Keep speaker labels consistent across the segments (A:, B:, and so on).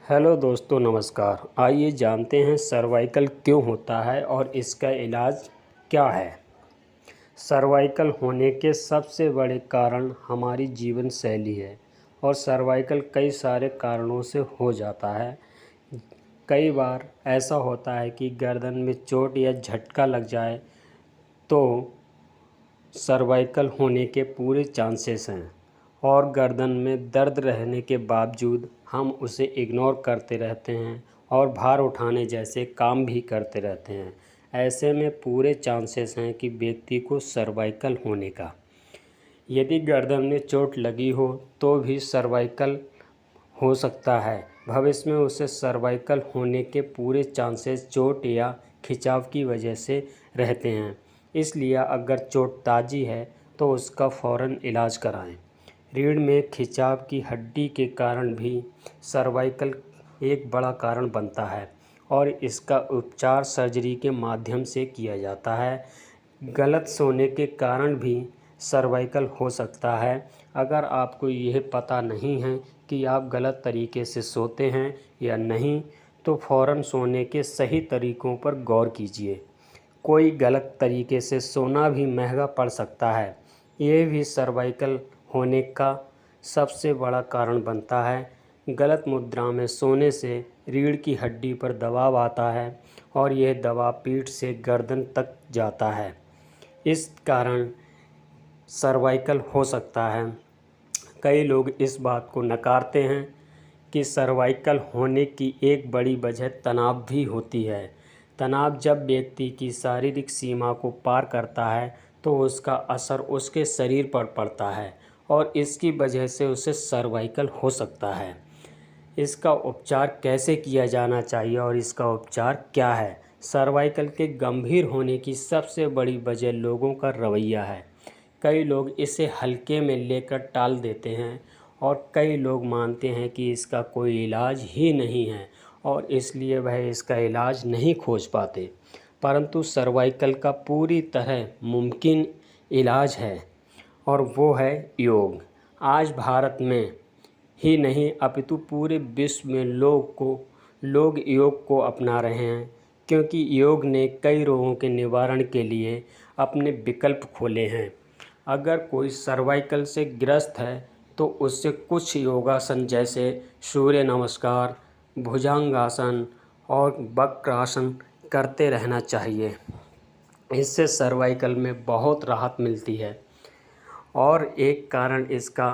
A: Hello दोस्तों, नमस्कार। आइए जानते हैं सर्वाइकल क्यों होता है और इसका इलाज क्या है। सर्वाइकल होने के सबसे बड़े कारण हमारी जीवन शैली है और सर्वाइकल कई सारे कारणों से हो जाता है। कई बार ऐसा होता है कि गर्दन में चोट या झटका लग जाए तो सर्वाइकल होने के पूरे चांसेस हैं और गर्दन में दर्द रहने के बावजूद हम उसे इग्नोर करते रहते हैं और भार उठाने जैसे काम भी करते रहते हैं। ऐसे में पूरे चांसेस हैं कि व्यक्ति को सर्वाइकल होने का। यदि गर्दन में चोट लगी हो तो भी सर्वाइकल हो सकता है। भविष्य में उसे सर्वाइकल होने के पूरे चांसेस चोट या खिंचाव की वजह से रहते हैं। इसलिए अगर चोट ताज़ी है तो उसका फ़ौरन इलाज कराएं। रीढ़ में खिंचाव की हड्डी के कारण भी सर्वाइकल एक बड़ा कारण बनता है और इसका उपचार सर्जरी के माध्यम से किया जाता है। गलत सोने के कारण भी सर्वाइकल हो सकता है। अगर आपको यह पता नहीं है कि आप गलत तरीके से सोते हैं या नहीं तो फ़ौरन सोने के सही तरीक़ों पर गौर कीजिए। कोई गलत तरीके से सोना भी महंगा पड़ सकता है। ये भी सर्वाइकल होने का सबसे बड़ा कारण बनता है। गलत मुद्रा में सोने से रीढ़ की हड्डी पर दबाव आता है और यह दबाव पीठ से गर्दन तक जाता है। इस कारण सर्वाइकल हो सकता है। कई लोग इस बात को नकारते हैं कि सर्वाइकल होने की एक बड़ी वजह तनाव भी होती है। तनाव जब व्यक्ति की शारीरिक सीमा को पार करता है तो उसका असर उसके शरीर पर पड़ता है और इसकी वजह से उसे सर्वाइकल हो सकता है। इसका उपचार कैसे किया जाना चाहिए और इसका उपचार क्या है। सर्वाइकल के गंभीर होने की सबसे बड़ी वजह लोगों का रवैया है। कई लोग इसे हल्के में लेकर टाल देते हैं और कई लोग मानते हैं कि इसका कोई इलाज ही नहीं है और इसलिए वह इसका इलाज नहीं खोज पाते। परंतु सर्वाइकल का पूरी तरह मुमकिन इलाज है और वो है योग। आज भारत में ही नहीं अपितु पूरे विश्व में लोग योग को अपना रहे हैं, क्योंकि योग ने कई रोगों के निवारण के लिए अपने विकल्प खोले हैं। अगर कोई सर्वाइकल से ग्रस्त है तो उससे कुछ योगासन जैसे सूर्य नमस्कार, भुजंगासन और वक्रासन करते रहना चाहिए। इससे सर्वाइकल में बहुत राहत मिलती है। और एक कारण इसका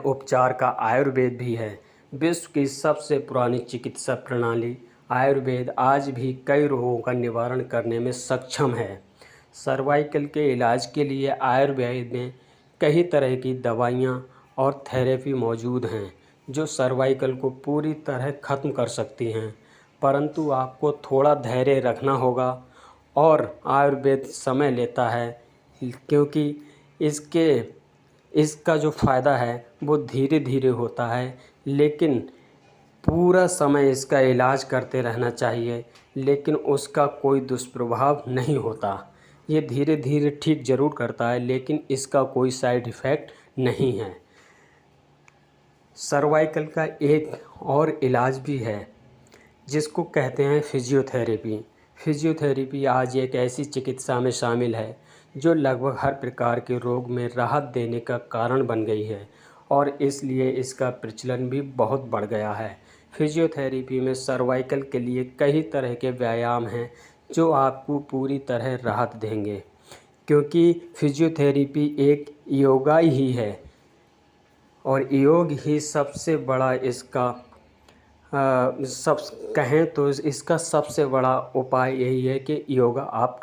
A: उपचार का आयुर्वेद भी है। विश्व की सबसे पुरानी चिकित्सा प्रणाली आयुर्वेद आज भी कई रोगों का निवारण करने में सक्षम है। सर्वाइकल के इलाज के लिए आयुर्वेद में कई तरह की दवाइयाँ और थेरेपी मौजूद हैं जो सर्वाइकल को पूरी तरह ख़त्म कर सकती हैं। परंतु आपको थोड़ा धैर्य रखना होगा और आयुर्वेद समय लेता है, क्योंकि इसका जो फ़ायदा है वो धीरे धीरे होता है, लेकिन पूरा समय इसका इलाज करते रहना चाहिए, लेकिन उसका कोई दुष्प्रभाव नहीं होता। ये धीरे धीरे ठीक ज़रूर करता है, लेकिन इसका कोई साइड इफ़ेक्ट नहीं है। सर्वाइकल का एक और इलाज भी है जिसको कहते हैं फिजियोथेरेपी। फिजियोथेरेपी आज एक ऐसी चिकित्सा में शामिल है जो लगभग हर प्रकार के रोग में राहत देने का कारण बन गई है और इसलिए इसका प्रचलन भी बहुत बढ़ गया है। फिजियोथेरेपी में सर्वाइकल के लिए कई तरह के व्यायाम हैं जो आपको पूरी तरह राहत देंगे, क्योंकि फिजियोथेरेपी एक योगा ही है और योग ही सबसे बड़ा इसका सब कहें तो इसका सबसे बड़ा उपाय यही है कि योगा आप